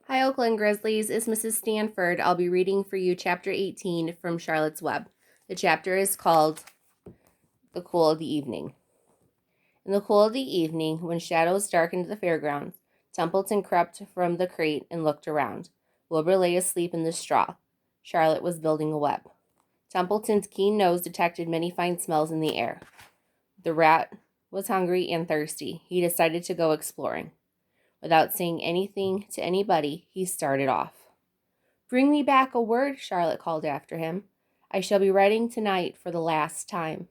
Hi, Oakland Grizzlies. It's Mrs. Stanford. I'll be reading for you Chapter 18 from Charlotte's Web. The chapter is called The Cool of the Evening. In the cool of the evening, when shadows darkened the fairgrounds, Templeton crept from the crate and looked around. Wilbur lay asleep in the straw. Charlotte was building a web. Templeton's keen nose detected many fine smells in the air. The rat was hungry and thirsty. He decided to go exploring. Without saying anything to anybody, he started off. "Bring me back a word," Charlotte called after him. "I shall be writing tonight for the last time."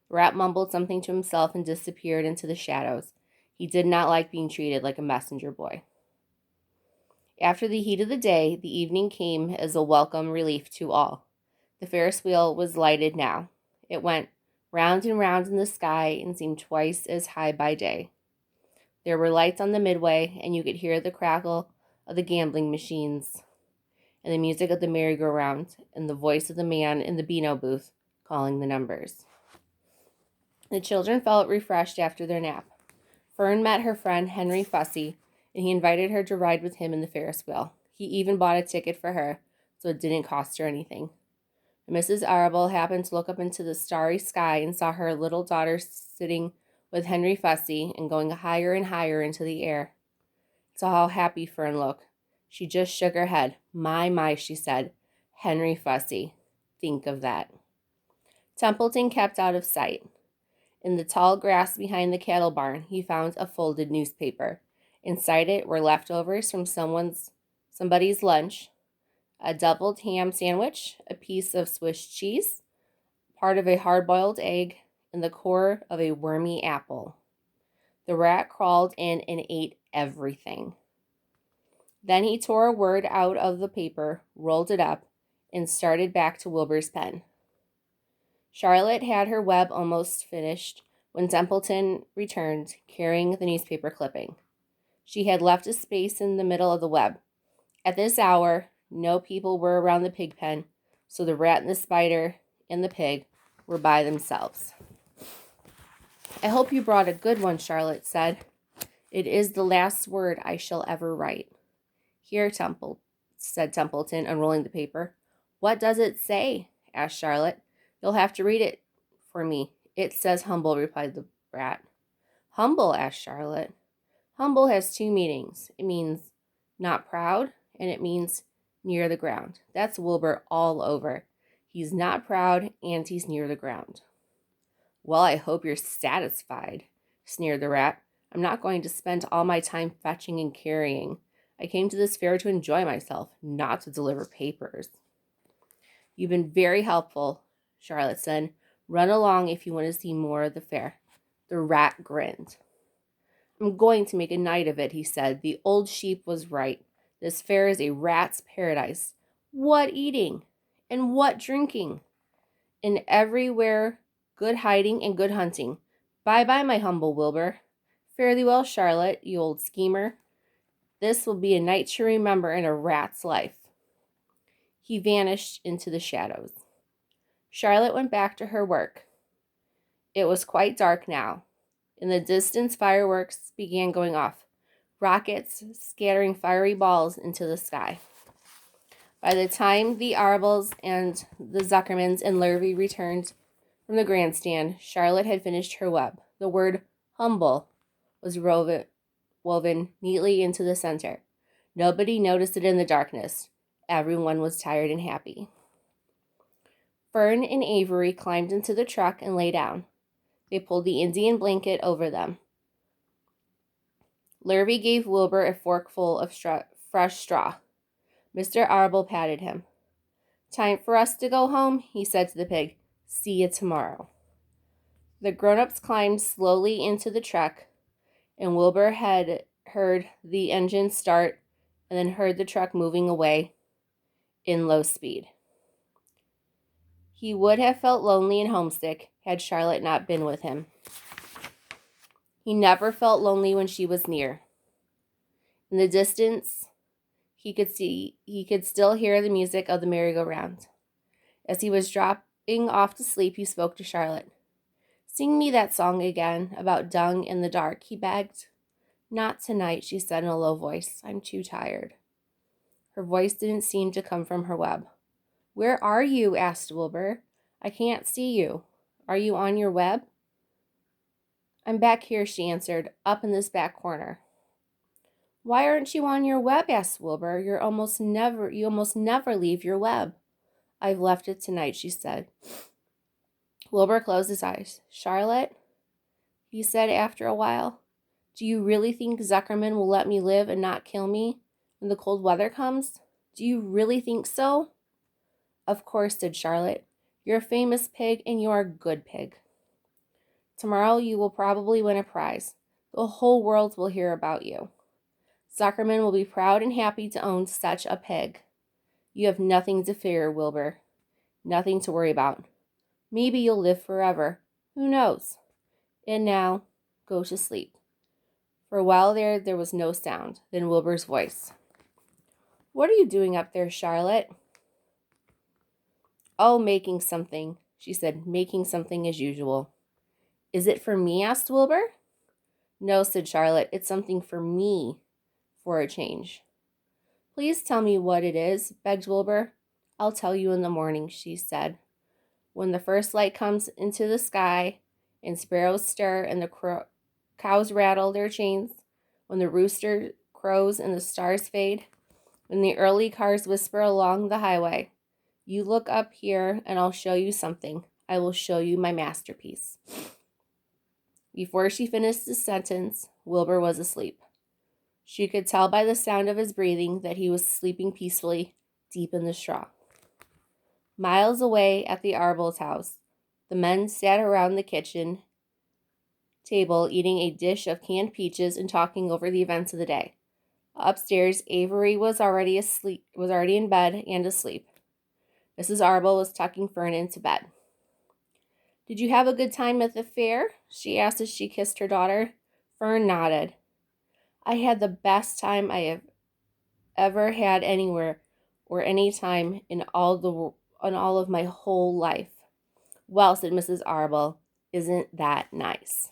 The rat mumbled something to himself and disappeared into the shadows. He did not like being treated like a messenger boy. After the heat of the day, the evening came as a welcome relief to all. The Ferris wheel was lighted now. It went round and round in the sky and seemed twice as high by day. There were lights on the midway, and you could hear the crackle of the gambling machines and the music of the merry-go-round, and the voice of the man in the Beano booth calling the numbers. The children felt refreshed after their nap. Fern met her friend Henry Fussy, and he invited her to ride with him in the Ferris wheel. He even bought a ticket for her, so it didn't cost her anything. Mrs. Arable happened to look up into the starry sky and saw her little daughter sitting with Henry Fussy and going higher and higher into the air. Saw how happy Fern looked. She just shook her head. My, she said. Henry Fussy. Think of that. Templeton kept out of sight. In the tall grass behind the cattle barn, he found a folded newspaper. Inside it were leftovers from somebody's lunch, a doubled ham sandwich, a piece of Swiss cheese, part of a hard-boiled egg, and the core of a wormy apple. The rat crawled in and ate everything. Then he tore a word out of the paper, rolled it up, and started back to Wilbur's pen. Charlotte had her web almost finished when Templeton returned, carrying the newspaper clipping. She had left a space in the middle of the web. At this hour, no people were around the pig pen, so the rat and the spider and the pig were by themselves. "I hope you brought a good one," Charlotte said. "It is the last word I shall ever write." "Here, said Templeton, unrolling the paper. "What does it say?" asked Charlotte. "You'll have to read it for me." "It says humble," replied the rat. "Humble?" asked Charlotte. "Humble has two meanings. It means not proud, and it means near the ground. That's Wilbur all over. He's not proud, and he's near the ground." "Well, I hope you're satisfied," sneered the rat. "I'm not going to spend all my time fetching and carrying. I came to this fair to enjoy myself, not to deliver papers." "You've been very helpful," Charlotte said. "Run along if you want to see more of the fair." The rat grinned. "I'm going to make a night of it," he said. "The old sheep was right. This fair is a rat's paradise. What eating! And what drinking! And everywhere good hiding and good hunting. Bye-bye, my humble Wilbur. Fare thee well, Charlotte, you old schemer. This will be a night to remember in a rat's life." He vanished into the shadows. Charlotte went back to her work. It was quite dark now. In the distance, fireworks began going off, rockets scattering fiery balls into the sky. By the time the Arables and the Zuckermans and Lurvy returned from the grandstand, Charlotte had finished her web. The word humble was woven neatly into the center. Nobody noticed it in the darkness. Everyone was tired and happy. Fern and Avery climbed into the truck and lay down. They pulled the Indian blanket over them. Lurvy gave Wilbur a forkful of fresh straw. Mr. Arable patted him. "Time for us to go home," he said to the pig. "See you tomorrow." The grown-ups climbed slowly into the truck, and Wilbur had heard the engine start and then heard the truck moving away in low speed. He would have felt lonely and homesick had Charlotte not been with him. He never felt lonely when she was near. In the distance, he could still hear the music of the merry-go-round. As he was dropping off to sleep, he spoke to Charlotte. "Sing me that song again about dung in the dark," he begged. "Not tonight," she said in a low voice. "I'm too tired." Her voice didn't seem to come from her web. "Where are you?" asked Wilbur. "I can't see you. Are you on your web?" "I'm back here," she answered, "up in this back corner." "Why aren't you on your web?" asked Wilbur. You almost never leave your web." "I've left it tonight," she said. Wilbur closed his eyes. "Charlotte," he said after a while, "do you really think Zuckerman will let me live and not kill me when the cold weather comes? Do you really think so?" "Of course," said Charlotte. "You're a famous pig, and you're a good pig. Tomorrow you will probably win a prize. The whole world will hear about you. Zuckerman will be proud and happy to own such a pig. You have nothing to fear, Wilbur. Nothing to worry about. Maybe you'll live forever. Who knows? And now, go to sleep." For a while there was no sound. Then Wilbur's voice. "What are you doing up there, Charlotte?" "Oh, making something," she said, "making something as usual." "Is it for me?" asked Wilbur. "No," said Charlotte. "It's something for me, for a change." "Please tell me what it is," begged Wilbur. "I'll tell you in the morning," she said. "When the first light comes into the sky, and sparrows stir, and the cows rattle their chains, when the rooster crows and the stars fade, when the early cars whisper along the highway, you look up here and I'll show you something. I will show you my masterpiece." Before she finished the sentence, Wilbur was asleep. She could tell by the sound of his breathing that he was sleeping peacefully, deep in the straw. Miles away at the Arbel's house, the men sat around the kitchen table eating a dish of canned peaches and talking over the events of the day. Upstairs, Avery was already in bed and asleep. Mrs. Arbel was tucking Fern into bed. "Did you have a good time at the fair?" she asked as she kissed her daughter. Fern nodded. "I had the best time I have ever had anywhere or any time in all of my whole life." "Well," said Mrs. Arbel, "isn't that nice?"